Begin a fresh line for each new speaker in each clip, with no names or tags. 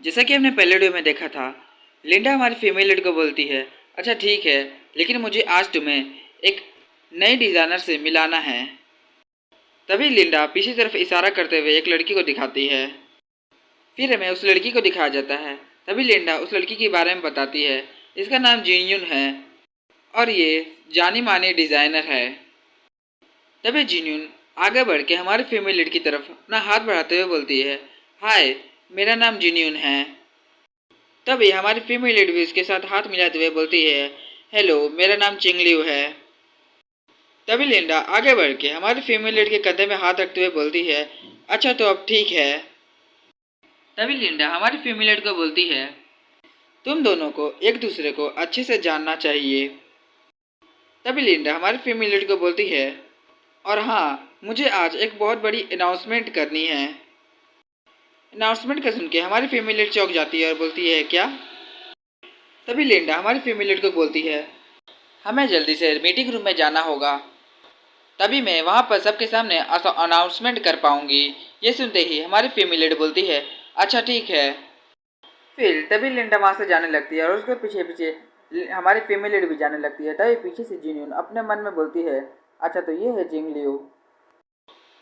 जैसा कि हमने पहले वीडियो में देखा था, लिंडा हमारी फीमेल लीड को बोलती है, अच्छा ठीक है, लेकिन मुझे आज तुम्हें एक नई डिज़ाइनर से मिलाना है। तभी लिंडा पीछे तरफ इशारा करते हुए एक लड़की को दिखाती है। फिर हमें उस लड़की को दिखाया जाता है। तभी लिंडा उस लड़की के बारे में बताती है, इसका नाम जिनयून है और ये जानी मानी डिज़ाइनर है। तभी जिनयून आगे बढ़ के हमारे फीमेल लीड की तरफ अपना हाथ बढ़ाते हुए बोलती है, हाय, मेरा नाम जिनयून है। तभी हमारी फीमेल लीड भी उसके साथ हाथ मिलाते हुए बोलती है, हेलो, मेरा नाम चिंगलियो है। तभी लिंडा आगे बढ़ के हमारी फीमेल लीड के कंधे में हाथ रखते हुए बोलती है, अच्छा तो अब ठीक है। तभी लिंडा हमारी फीमेल लीड को बोलती है, तुम दोनों को एक दूसरे को अच्छे से जानना चाहिए। तभी लिंडा हमारी फीमेल लीड को बोलती है, और हाँ, मुझे आज एक बहुत बड़ी अनाउंसमेंट करनी है। अनाउंसमेंट का सुन के हमारी फीमेल लीड चौंक जाती है और बोलती है, क्या? तभी लिंडा हमारी फीमेल लीड को बोलती है, हमें जल्दी से मीटिंग रूम में जाना होगा, तभी मैं वहाँ पर सबके सामने अनाउंसमेंट कर पाऊंगी। ये सुनते ही हमारी फीमेल लीड बोलती है, अच्छा ठीक है। फिर तभी लिंडा वहाँ से जाने लगती है और उसके पीछे पीछे हमारी फीमेल लीड भी जाने लगती है। तभी पीछे से जिनयून अपने मन में बोलती है, अच्छा तो ये है जिंगलियो।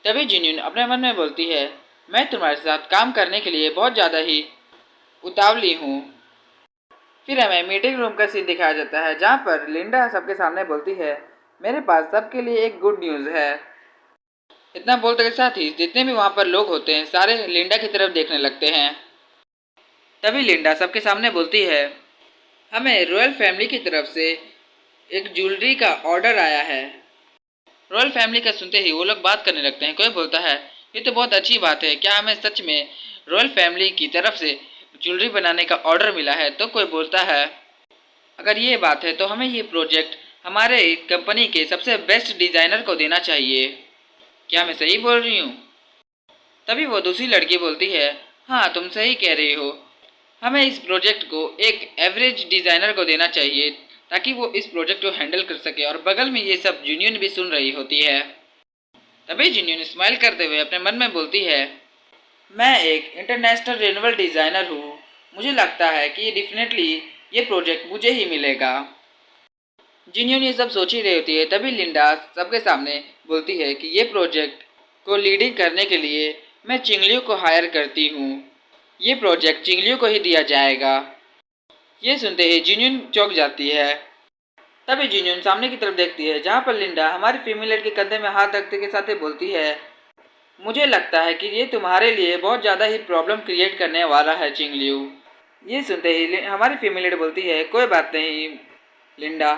तभी जिनयून अपने मन में बोलती है, मैं तुम्हारे साथ काम करने के लिए बहुत ज़्यादा ही उतावली हूँ। फिर हमें मीटिंग रूम का सीन दिखाया जाता है, जहाँ पर लिंडा सबके सामने बोलती है, मेरे पास सबके लिए एक गुड न्यूज़ है। इतना बोलते के साथ ही जितने भी वहाँ पर लोग होते हैं सारे लिंडा की तरफ देखने लगते हैं। तभी लिंडा सबके सामने बोलती है, हमें रॉयल फैमिली की तरफ से एक ज्वेलरी का ऑर्डर आया है। रॉयल फैमिली का सुनते ही वो लोग बात करने लगते हैं। कोई बोलता है, ये तो बहुत अच्छी बात है, क्या हमें सच में रॉयल फैमिली की तरफ से ज्वेलरी बनाने का ऑर्डर मिला है? तो कोई बोलता है, अगर ये बात है तो हमें ये प्रोजेक्ट हमारे कंपनी के सबसे बेस्ट डिज़ाइनर को देना चाहिए। क्या मैं सही बोल रही हूँ? तभी वो दूसरी लड़की बोलती है, हाँ तुम सही कह रही हो, हमें इस प्रोजेक्ट को एक एवरेज डिज़ाइनर को देना चाहिए ताकि वो इस प्रोजेक्ट को हैंडल कर सके। और बगल में ये सब जूनियन भी सुन रही होती है। तभी जूनियन स्माइल करते हुए अपने मन में बोलती है, मैं एक इंटरनेशनल रिन्यूएबल डिज़ाइनर हूँ, मुझे लगता है कि डेफिनेटली ये प्रोजेक्ट मुझे ही मिलेगा। जिन्होंने ये सब सोच ही रही होती है। तभी लिंडा सबके सामने बोलती है कि ये प्रोजेक्ट को लीडिंग करने के लिए मैं चिंगलियों को हायर करती हूँ, ये प्रोजेक्ट चिंगलियों को ही दिया जाएगा। ये सुनते ही जिन्यून चौंक जाती है। तभी जिन्यून सामने की तरफ देखती है, जहाँ पर लिंडा हमारी फीमेल लीड के कंधे में हाथ रखते के साथ ही बोलती है, मुझे लगता है कि ये तुम्हारे लिए बहुत ज़्यादा ही प्रॉब्लम क्रिएट करने वाला है चिंगलियो। ये सुनते ही हमारी फीमेल लीड बोलती है, कोई बात नहीं लिंडा।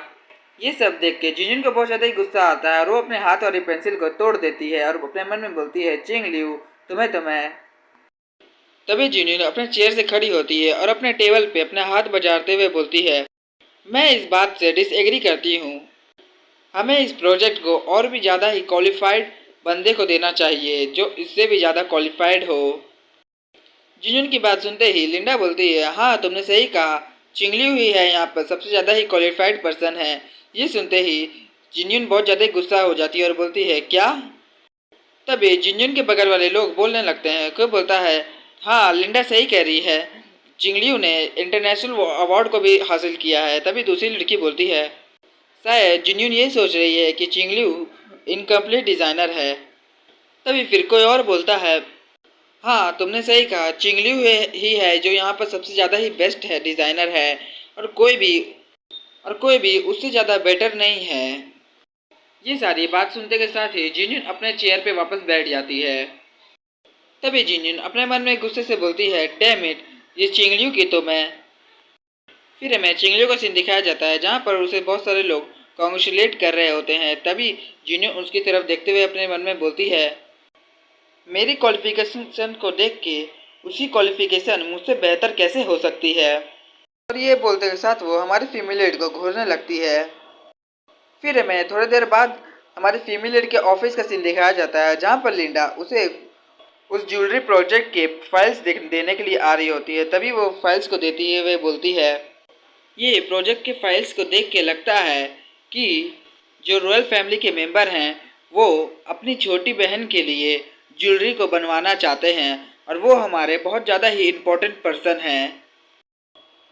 ये सब देख के जिन्यून को बहुत ज़्यादा ही गुस्सा आता है और वो अपने हाथ वाली पेंसिल को तोड़ देती है और अपने मन में बोलती है, चिंगलियो तुम्हें। तभी जिन्यून अपने चेयर से खड़ी होती है और अपने टेबल पे अपने हाथ बजाते हुए बोलती है, मैं इस बात से डिसएग्री करती हूँ, हमें इस प्रोजेक्ट को और भी ज़्यादा ही क्वालिफाइड बंदे को देना चाहिए जो इससे भी ज़्यादा क्वालिफाइड हो। जिन्यून की बात सुनते ही लिंडा बोलती है, हाँ तुमने सही कहा, चिंगलियो ही है यहाँ पर सबसे ज़्यादा ही क्वालिफाइड पर्सन है। ये सुनते ही जिन्यून बहुत ज़्यादा गुस्सा हो जाती है और बोलती है, क्या? तभी जिन्यून के बगल वाले लोग बोलने लगते हैं। कोई बोलता है, हाँ लिंडा सही कह रही है, चिंगलियो ने इंटरनेशनल अवार्ड को भी हासिल किया है। तभी दूसरी लड़की बोलती है, शायद जिन्यून ये सोच रही है कि चिंगलियो इनकम्प्लीट डिज़ाइनर है। तभी फिर कोई और बोलता है, हाँ तुमने सही कहा, चिंगलियो ही है जो यहाँ पर सबसे ज़्यादा ही बेस्ट है, डिज़ाइनर है, और कोई भी उससे ज़्यादा बेटर नहीं है। ये सारी बात सुनते के साथ ही जिन्यून अपने चेयर पे वापस बैठ जाती है। तभी जिन्यून अपने मन में गुस्से से बोलती है, डैम इट, ये चिंगलियो की तो मैं। फिर हमें चिंगलियो का सीन दिखाया जाता है, जहाँ पर उसे बहुत सारे लोग कॉन्ग्रेचुलेट कर रहे होते हैं। तभी जिन्यून उसकी तरफ देखते हुए अपने मन में बोलती है, मेरी क्वालिफिकेशन को देख के उसकी क्वालिफिकेशन मुझसे बेहतर कैसे हो सकती है? और ये बोलते के साथ वो हमारी फीमेल लीड को घूरने लगती है। फिर हमें थोड़ी देर बाद हमारी फीमेल लीड के ऑफिस का सीन दिखाया जाता है, जहाँ पर लिंडा उसे उस ज्वेलरी प्रोजेक्ट के फाइल्स देने के लिए आ रही होती है। तभी वो फाइल्स को देती है, वे बोलती है, ये प्रोजेक्ट के फाइल्स को देख के लगता है कि जो रॉयल फैमिली के मेंबर हैं वो अपनी छोटी बहन के लिए ज्वेलरी को बनवाना चाहते हैं और वो हमारे बहुत ज़्यादा ही इम्पोर्टेंट पर्सन हैं।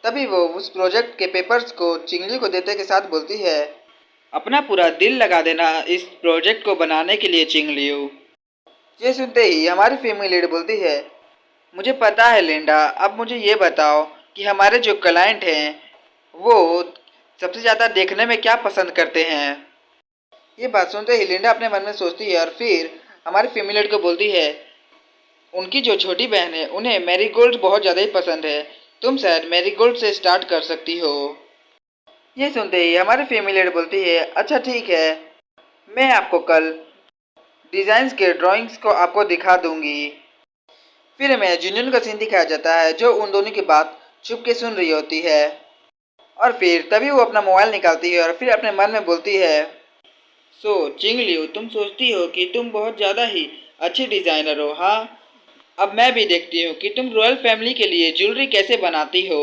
तभी वो उस प्रोजेक्ट के पेपर्स को चिंगली को देते के साथ बोलती है, अपना पूरा दिल लगा देना इस प्रोजेक्ट को बनाने के लिए चिंगलियो। ये सुनते ही हमारी फीमेल लीड बोलती है, मुझे पता है लिंडा, अब मुझे ये बताओ कि हमारे जो क्लाइंट हैं वो सबसे ज़्यादा देखने में क्या पसंद करते हैं। ये बात सुनते ही लिंडा अपने मन में सोचती है और फिर हमारी फीमेल लीड को बोलती है, उनकी जो छोटी बहन है उन्हें मैरीगोल्ड बहुत ज़्यादा ही पसंद है, तुम शायद मैरीगोल्ड से स्टार्ट कर सकती हो। ये सुनते ही हमारी फीमेल लीड बोलती है, अच्छा ठीक है, मैं आपको कल डिज़ाइंस के ड्राइंग्स को आपको दिखा दूंगी। फिर हमें जुनून का सीन दिखाया जाता है जो उन दोनों की बात छुप के सुन रही होती है। और फिर तभी वो अपना मोबाइल निकालती है और फिर अपने मन में बोलती है, सो चिंगलियो, तुम सोचती हो कि तुम बहुत ज़्यादा ही अच्छी डिज़ाइनर हो, हाँ? अब मैं भी देखती हूँ कि तुम रॉयल फैमिली के लिए ज्वेलरी कैसे बनाती हो।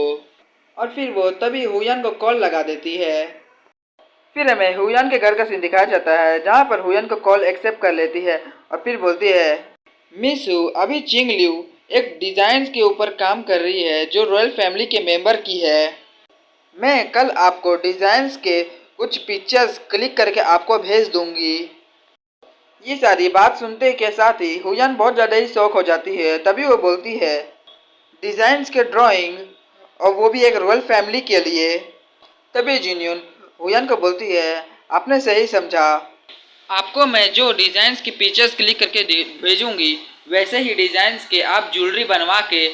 और फिर वो तभी हुयान को कॉल लगा देती है। फिर हमें हुयान के घर का सीन दिखाया जाता है जहाँ पर हुयान को कॉल एक्सेप्ट कर लेती है और फिर बोलती है, मिस हु, अभी चिंगलियो एक डिज़ाइन के ऊपर काम कर रही है जो रॉयल फैमिली के मेंबर की है। मैं कल आपको डिज़ाइंस के कुछ पिक्चर्स क्लिक करके आपको भेज दूंगी। ये सारी बात सुनते के साथ ही हुयान बहुत ज़्यादा ही शौक हो जाती है। तभी वो बोलती है, डिज़ाइंस के ड्राइंग, और वो भी एक रॉयल फैमिली के लिए। तभी जिन्यून हुयान को बोलती है, आपने सही समझा, आपको मैं जो डिज़ाइंस की पिक्चर्स क्लिक करके भेजूंगी वैसे ही डिज़ाइंस के आप ज्वेलरी बनवा के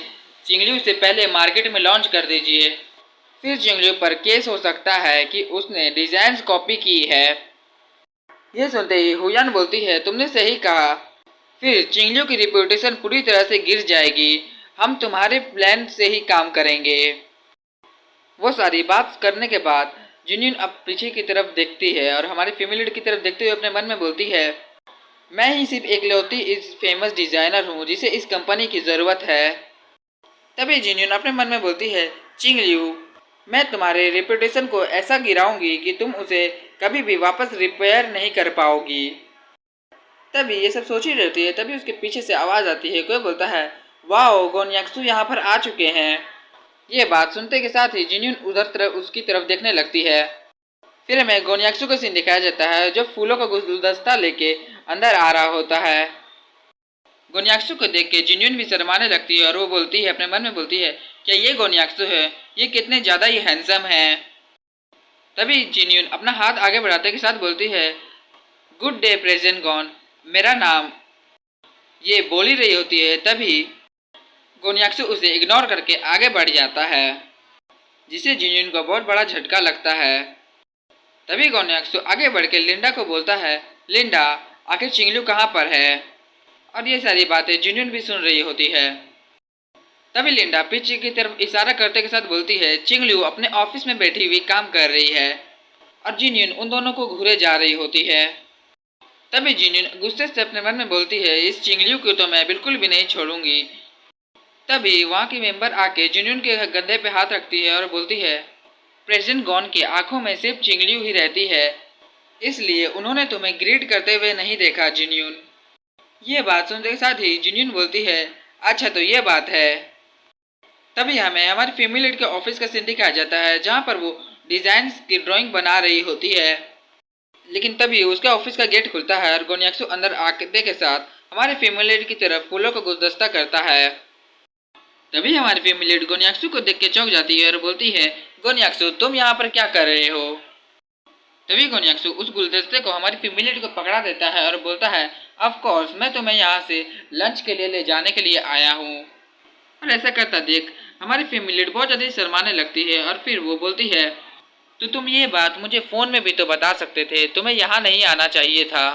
चिंगलियों से पहले मार्केट में लॉन्च कर दीजिए। फिर चिंगलियों पर केस हो सकता है कि उसने डिज़ाइंस कॉपी की है। ये सुनते ही हुयान बोलती है, तुमने सही कहा, फिर चिंगलियों की रिपुटेशन पूरी तरह से गिर जाएगी, हम तुम्हारे प्लान से ही काम करेंगे। वो सारी बात करने के बाद जिन्यून अब पीछे की तरफ देखती है और हमारी फीमेल की तरफ देखते हुए अपने मन में बोलती है, मैं ही सिर्फ एकलौती इस फेमस डिज़ाइनर हूँ जिसे इस कंपनी की ज़रूरत है। तभी जिन्यून अपने मन में बोलती है, चिंगलियू, मैं तुम्हारे रेपुटेशन को ऐसा गिराऊंगी कि तुम उसे कभी भी वापस रिपेयर नहीं कर पाओगी। तभी ये सब सोच ही रहती है, तभी उसके पीछे से आवाज़ आती है, कोई बोलता है, वाओ, गोन्याक्सू यहाँ पर आ चुके हैं। ये बात सुनते के साथ ही जिन्यून उधर तरफ उसकी तरफ देखने लगती है। फिर हमें गोन्याक्सू का सीन दिखाया जाता है जो फूलों का गुलदस्ता लेके अंदर आ रहा होता है। गोन्याक्सू को देख के जिन्यून भी शर्माने लगती है और वो बोलती है, अपने मन में बोलती है, क्या ये गोन्याक्सू है? ये कितने ज़्यादा ही हैंडसम है। तभी जिन्यून अपना हाथ आगे बढ़ाते के साथ बोलती है, गुड डे प्रेजेंट गॉन, मेरा नाम, ये बोल ही रही होती है। तभी गोन्याक्सू उसे इग्नोर करके आगे बढ़ जाता है जिसे जिन्यून को बहुत बड़ा झटका लगता है। तभी गोन्याक्सू आगे बढ़ के लिंडा को बोलता है, लिंडा, आखिर चिंगलू कहाँ पर है? और ये सारी बातें जिन्यून भी सुन रही होती है। तभी लिंडा पीछे की तरफ इशारा करते के साथ बोलती है, चिंगलू अपने ऑफिस में बैठी हुई काम कर रही है। और जिन्यून उन दोनों को घूरे जा रही होती है। तभी जिन्यून गुस्से से अपने मन में बोलती है, इस चिंगलू को तो मैं बिल्कुल भी नहीं छोड़ूंगी। तभी वहाँ की मेंबर आके जिन्यून के गद्दे पे हाथ रखती है और बोलती है, प्रेसिडेंट गॉन की आंखों में सिर्फ चिंगलियों ही रहती है, इसलिए उन्होंने तुम्हें ग्रीट करते हुए नहीं देखा जिन्यून। ये बात सुनते के साथ ही जिन्यून बोलती है, अच्छा तो ये बात है। तभी हमें हमारी फीमेल लीड के ऑफिस का सीन दिखाया जाता है जहाँ पर वो डिज़ाइन की ड्राइंग बना रही होती है। लेकिन तभी उसके ऑफिस का गेट खुलता है और गोन्याक्सू अंदर आते के साथ हमारे फीमेल लीड की तरफ फूलों का गुलदस्ता करता है। तभी हमारी फीमेल लीड गोन्याक्सू को देख के चौंक जाती है और बोलती है, गोन्याक्सू, तुम यहाँ पर क्या कर रहे हो? तभी गोन्याक्सू उस गुलदस्ते को हमारी फीमेल लीड को पकड़ा देता है और बोलता है, ऑफ कोर्स, मैं तुम्हें यहाँ से लंच के लिए ले जाने के लिए आया हूँ। और ऐसा करता देख हमारी फीमेल लीड बहुत ज़्यादा शर्माने लगती है और फिर वो बोलती है, तो तुम ये बात मुझे फ़ोन में भी तो बता सकते थे, तुम्हें यहाँ नहीं आना चाहिए था।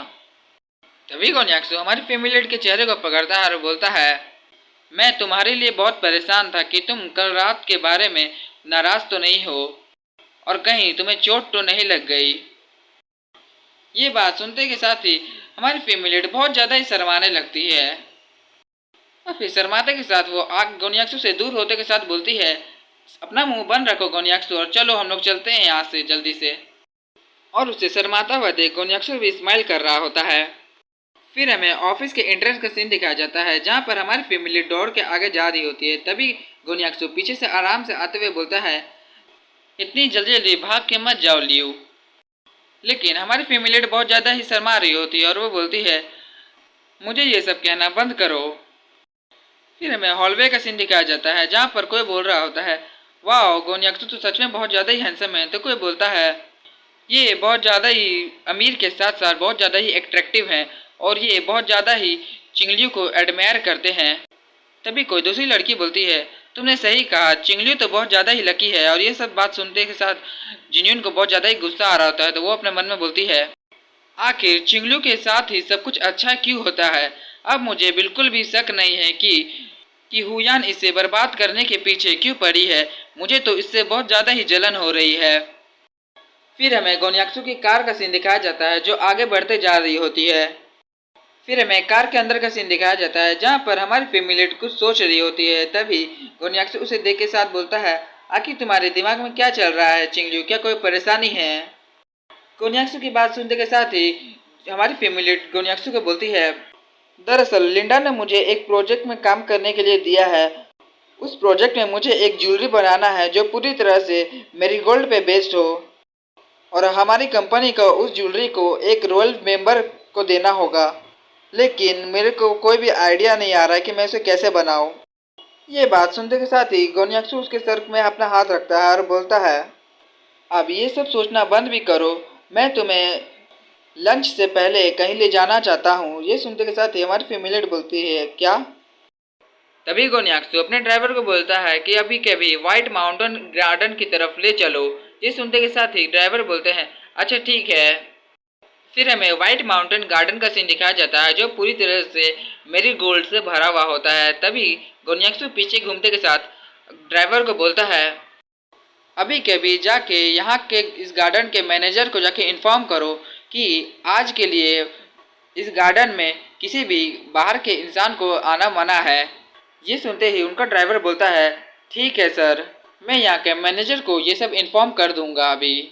तभी गोन्याक्सू हमारी फीमेल लीड के चेहरे को पकड़ता है और बोलता है, मैं तुम्हारे लिए बहुत परेशान था कि तुम कल रात के बारे में नाराज़ तो नहीं हो और कहीं तुम्हें चोट तो नहीं लग गई। ये बात सुनते के साथ ही हमारी फीमेल लीड बहुत ज़्यादा ही शर्माने लगती है और फिर शर्माते के साथ वो आग गोन्याक्सू से दूर होते के साथ बोलती है, अपना मुंह बंद रखो गोन्याक्सू और चलो हम लोग चलते हैं यहाँ से जल्दी से। और उससे शर्माता हुआ देख गोन्याक्सू भी स्माइल कर रहा होता है। फिर हमें ऑफिस के एंट्रेंस का सीन दिखाया जाता है जहाँ पर हमारी फैमिली दौड़ के आगे जा रही होती है। तभी गोन्याक्सु पीछे से आराम से आते हुए बोलता है, इतनी जल्दी जल्दी भाग के मत जाओ लियो। लेकिन हमारी फैमिली बहुत ज़्यादा ही शर्मा रही होती है और वो बोलती है, मुझे ये सब कहना बंद करो। फिर हमें हॉलवे का सीन दिखाया जाता है जहाँ पर कोई बोल रहा होता है, वाह गोन्याक्सु तो सच में बहुत ज़्यादा ही हैंडसम है। तो कोई बोलता है, ये बहुत ज़्यादा ही अमीर के साथ साथ बहुत ज़्यादा ही एट्रैक्टिव हैं और ये बहुत ज़्यादा ही चिंगलियों को एडमायर करते हैं। तभी कोई दूसरी लड़की बोलती है, तुमने सही कहा, चिंगलियों तो बहुत ज़्यादा ही लकी है। और ये सब बात सुनते के साथ जिन्यून को बहुत ज़्यादा ही गुस्सा आ रहा होता है। तो वो अपने मन में बोलती है, आखिर चिंगलियों के साथ ही सब कुछ अच्छा क्यों होता है। अब मुझे बिल्कुल भी शक नहीं है कि हुयान इसे बर्बाद करने के पीछे क्यों पड़ी है। मुझे तो इससे बहुत ज़्यादा ही जलन हो रही है। फिर हमें गोन्याक्सु की कार का सीन दिखाया जाता है जो आगे बढ़ते जा रही होती है। फिर हमें कार के अंदर का सीन दिखाया जाता है जहाँ पर हमारी फैमिली कुछ सोच रही होती है। तभी गोन्याक्सु उसे देख के साथ बोलता है, आखिर तुम्हारे दिमाग में क्या चल रहा है चिंगलियो, क्या कोई परेशानी है। गोन्याक्सु की बात सुनते के साथ ही हमारी फैमिली गोन्याक्सु को बोलती है, दरअसल लिंडा ने मुझे एक प्रोजेक्ट में काम करने के लिए दिया है। उस प्रोजेक्ट में मुझे एक ज्वेलरी बनाना है जो पूरी तरह से मेरीगोल्ड पे बेस्ड हो और हमारी कंपनी को उस ज्वेलरी को एक रॉयल मेंबर को देना होगा। लेकिन मेरे को कोई भी आइडिया नहीं आ रहा है कि मैं उसे कैसे बनाऊं। ये बात सुनते के साथ ही गोन्याक्सु उसके सर में अपना हाथ रखता है और बोलता है, अब ये सब सोचना बंद भी करो, मैं तुम्हें लंच से पहले कहीं ले जाना चाहता हूँ। ये सुनते के साथ ही हमारी फैमिली बोलती है, क्या। तभी गोन्याक्सु अपने ड्राइवर को बोलता है कि अभी के अभी व्हाइट माउंटेन गार्डन की तरफ ले चलो। ये सुनते के साथ ही ड्राइवर बोलते हैं, अच्छा ठीक है। फिर हमें व्हाइट माउंटेन गार्डन का सीन दिखाया जाता है जो पूरी तरह से मेरी गोल्ड से भरा हुआ होता है। तभी गोन्याक्सु पीछे घूमते के साथ ड्राइवर को बोलता है, अभी के अभी जाके यहाँ के इस गार्डन के मैनेजर को जाके इन्फॉर्म करो कि आज के लिए इस गार्डन में किसी भी बाहर के इंसान को आना मना है। ये सुनते ही उनका ड्राइवर बोलता है, ठीक है सर, मैं यहाँ के मैनेजर को ये सब इन्फॉर्म कर दूंगा अभी।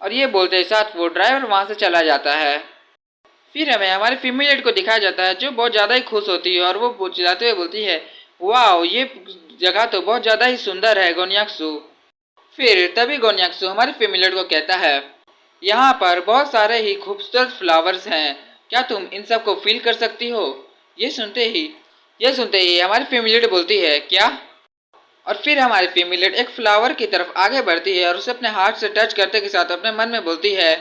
और ये बोलते साथ वो ड्राइवर वहाँ से चला जाता है। फिर हमें हमारे फीमेल को दिखाया जाता है जो बहुत ज़्यादा ही खुश होती है और वो चिल्लाते हुए बोलती है, वाह ये जगह तो बहुत ज़्यादा ही सुंदर है गोन्याक्सु। फिर तभी गोन्याक्सु हमारे फीमेल को कहता है, यहाँ पर बहुत सारे ही खूबसूरत फ्लावर्स हैं, क्या तुम इन सब को फील कर सकती हो। ये सुनते ही हमारी फीमेल बोलती है, क्या। और फिर हमारी फीमेल एक फ्लावर की तरफ आगे बढ़ती है और उसे अपने हाथ से टच करते के साथ अपने मन में बोलती है,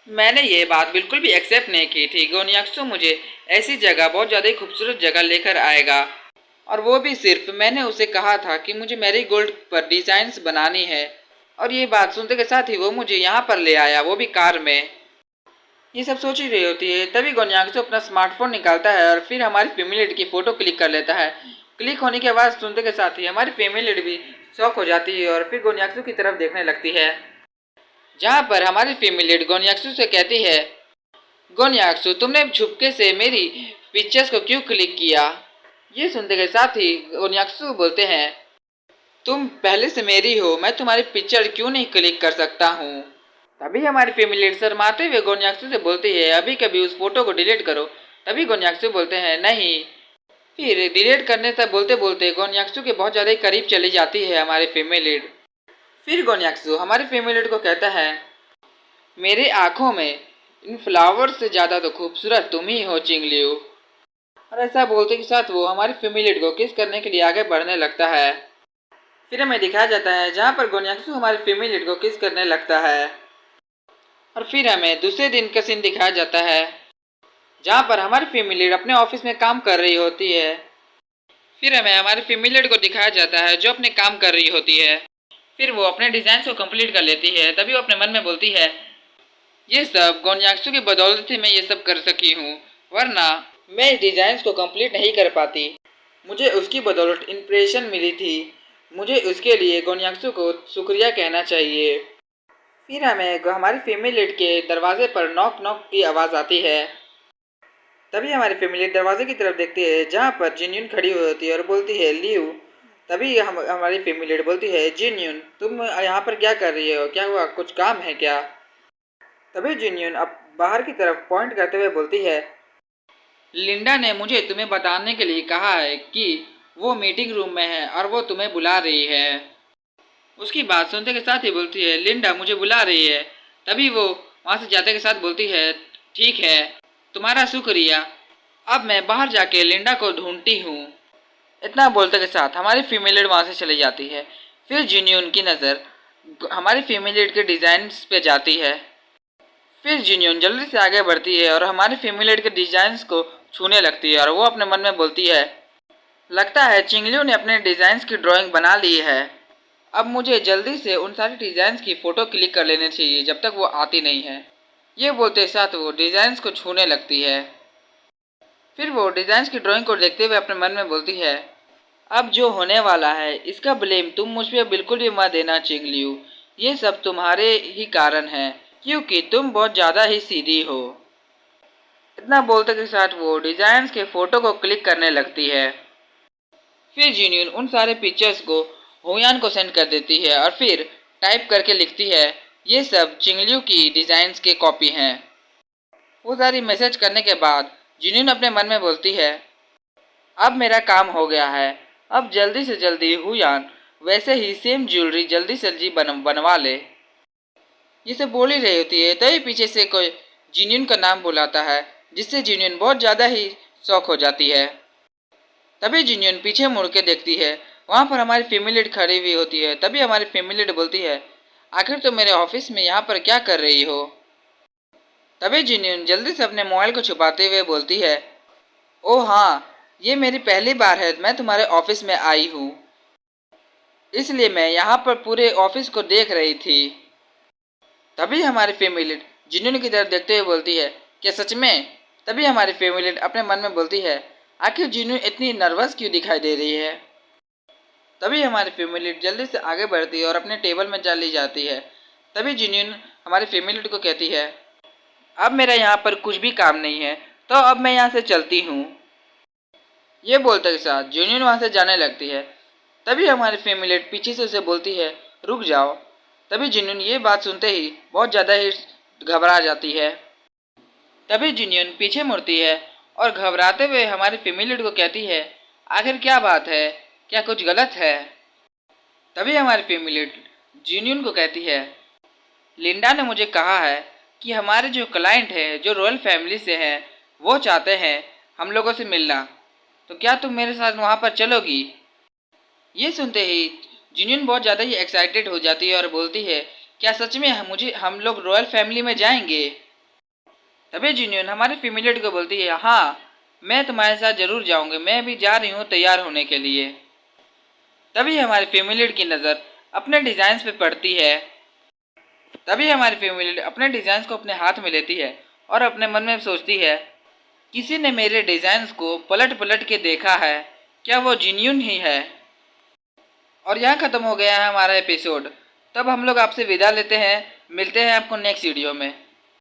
मैंने ये बात बिल्कुल भी एक्सेप्ट नहीं की थी। गोन्याक्सु मुझे ऐसी जगह, बहुत ज़्यादा ही खूबसूरत जगह लेकर आएगा और वो भी सिर्फ मैंने उसे कहा था कि मुझे मैरीगोल्ड पर डिज़ाइंस बनानी है। और ये बात सुनते के साथ ही वो मुझे यहाँ पर ले आया, वो भी कार में। ये सब सोच ही रही होती है। तभी गोन्याक्सु अपना स्मार्टफोन निकालता है और फिर हमारी फैमिली की फ़ोटो क्लिक कर लेता है। क्लिक होने की आवाज़ सुनते के साथ ही हमारी फैमिली भी शॉक हो जाती है और फिर गोन्याक्सु की तरफ देखने लगती है, जहाँ पर हमारी फैमिली गोन्याक्सु से कहती है, गोन्याक्सु तुमने छुपके से मेरी पिक्चर्स को क्यों क्लिक किया। ये सुनते के साथ ही गोन्याक्सु बोलते हैं, तुम पहले से मेरी हो, मैं तुम्हारी पिक्चर क्यों नहीं क्लिक कर सकता हूँ। तभी हमारी फैमिली शर्माते हुए गोन्याक्सु से बोलती है, अभी कभी उस फोटो को डिलीट करो। तभी गोन्याक्सु बोलते हैं, नहीं। फिर डिलीट करने तक बोलते बोलते गोन्याक्सु के बहुत ज़्यादा करीब चली जाती है हमारी फीमेल। फिर गोन्याक्सु हमारी फीमेल को कहता है, मेरे आँखों में इन फ्लावर्स से ज़्यादा तो खूबसूरत तुम ही हो चिंगलियो। और ऐसा बोलते के साथ वो हमारी फीमेल को किस करने के लिए आगे बढ़ने लगता है। फिर हमें दिखाया जाता है जहाँ पर गोन्याक्सु हमारी फीमेल को किस करने लगता है। और फिर हमें दूसरे दिन का सीन दिखाया जाता है जहाँ पर हमारी फीमेल अपने ऑफिस में काम कर रही होती है। फिर हमें हमारी फीमेल को दिखाया जाता है जो अपने काम कर रही होती है। फिर वो अपने डिज़ाइन को कंप्लीट कर लेती है। तभी वो अपने मन में बोलती है, ये सब गोन्याक्सु की बदौलत ही मैं ये सब कर सकी हूँ, वरना मैं इस डिज़ाइन को कंप्लीट नहीं कर पाती। मुझे उसकी बदौलत इंप्रेशन मिली थी, मुझे उसके लिए गोन्याक्सु को शुक्रिया कहना चाहिए। फिर हमें हमारी फीमेल के दरवाजे पर नॉक नॉक की आवाज़ आती है। तभी हमारी फैमिली दरवाजे की तरफ देखती है जहाँ पर जिन्यून खड़ी हुई होती है और बोलती है, लियो। तभी हमारी फैमिली बोलती है, जिन्यून तुम यहाँ पर क्या कर रही हो, क्या हुआ, कुछ काम है क्या। तभी जिन्यून अब बाहर की तरफ पॉइंट करते हुए बोलती है, लिंडा ने मुझे तुम्हें बताने के लिए कहा है कि वो मीटिंग रूम में है और वो तुम्हें बुला रही है। उसकी बात सुनते के साथ ही बोलती है, लिंडा मुझे बुला रही है। तभी वो वहाँ से जाते के साथ बोलती है, ठीक है, तुम्हारा शुक्रिया, अब मैं बाहर जाके लिंडा को ढूंढती हूँ। इतना बोलते के साथ हमारी फीमेल लीड वहाँ से चली जाती है। फिर जिन्यून की नज़र हमारी फीमेल लीड के डिज़ाइंस पे जाती है। फिर जिन्यून जल्दी से आगे बढ़ती है और हमारी फीमेल लीड के डिज़ाइंस को छूने लगती है और वो अपने मन में बोलती है, लगता है चिंगलियो ने अपने डिज़ाइंस की ड्राइंग बना ली है। अब मुझे जल्दी से उन सारे डिज़ाइंस की फ़ोटो क्लिक कर लेनी चाहिए जब तक वो आती नहीं है। ये बोलते साथ वो डिज़ाइंस को छूने लगती है। फिर वो डिज़ाइंस की ड्राइंग को देखते हुए अपने मन में बोलती है, अब जो होने वाला है इसका ब्लेम तुम मुझ पर बिल्कुल भी मत देना चिंगलियो, ये सब तुम्हारे ही कारण है क्योंकि तुम बहुत ज़्यादा ही सीधी हो। इतना बोलते के साथ वो डिज़ाइंस के फ़ोटो को क्लिक करने लगती है। फिर जिन्यून उन सारे पिक्चर्स को हुयान को सेंड कर देती है और फिर टाइप करके लिखती है, ये सब चिंगलियो की डिज़ाइंस के कॉपी हैं। वो सारी मैसेज करने के बाद जिन्यून अपने मन में बोलती है, अब मेरा काम हो गया है, अब जल्दी से जल्दी हुयान वैसे ही सेम ज्वेलरी जल्दी से जल्दी बनवा ले। ये सब बोल ही रही होती है तभी पीछे से कोई जिन्यून का नाम बुलाता है, जिससे जिन्यून बहुत ज़्यादा ही शॉक हो जाती है। तभी जिन्यून पीछे मुड़ के देखती है, वहाँ पर हमारी फीमेल लीड खड़ी हुई होती है। तभी हमारी फीमेल लीड बोलती है, आखिर तो मेरे ऑफिस में यहाँ पर क्या कर रही हो। तभी जिन्यून जल्दी से अपने मोबाइल को छुपाते हुए बोलती है, ओह हाँ, ये मेरी पहली बार है मैं तुम्हारे ऑफिस में आई हूँ, इसलिए मैं यहाँ पर पूरे ऑफिस को देख रही थी। तभी हमारी फीमेल लीड जिन्यून की तरफ देखते हुए बोलती है, क्या सच में। तभी हमारी फीमेल लीड अपने मन में बोलती है, आखिर जिन्यून इतनी नर्वस क्यों दिखाई दे रही है। तभी हमारी फीमेल लीड जल्दी से आगे बढ़ती है और अपने टेबल में चली जाती है। तभी जिन्यून हमारी फीमेल लीड को कहती है, अब मेरा यहाँ पर कुछ भी काम नहीं है तो अब मैं यहाँ से चलती हूँ। ये बोलते के साथ जिन्यून वहाँ से जाने लगती है। तभी हमारी फीमेल लीड पीछे से उसे बोलती है, रुक जाओ। तभी जिन्यून ये बात सुनते ही बहुत ज़्यादा ही घबरा जाती है। तभी जिन्यून पीछे मुड़ती है और घबराते हुए हमारी फीमेल लीड को कहती है, आखिर क्या बात है, क्या कुछ गलत है। तभी हमारी फीमेल लीड जिन्यून को कहती है, लिंडा ने मुझे कहा है कि हमारे जो क्लाइंट है जो रॉयल फैमिली से हैं वो चाहते हैं हम लोगों से मिलना, तो क्या तुम मेरे साथ वहाँ पर चलोगी। ये सुनते ही जिन्यून बहुत ज़्यादा ही एक्साइटेड हो जाती है और बोलती है, क्या सच में हम लोग रॉयल फैमिली में जाएंगे। तभी जिन्यून हमारी फीमेल लीड को बोलती है, हाँ मैं तुम्हारे साथ ज़रूर जाऊँगी, मैं भी जा रही हूँ तैयार होने के लिए। तभी हमारी फीमेल लीड की नज़र अपने डिज़ाइंस पे पड़ती है। तभी हमारी फीमेल लीड अपने डिज़ाइंस को अपने हाथ में लेती है और अपने मन में सोचती है, किसी ने मेरे डिज़ाइंस को पलट पलट के देखा है, क्या वो जिन्यून ही है। और यहाँ ख़त्म हो गया है हमारा एपिसोड। तब हम लोग आपसे विदा लेते हैं, मिलते हैं आपको नेक्स्ट वीडियो में।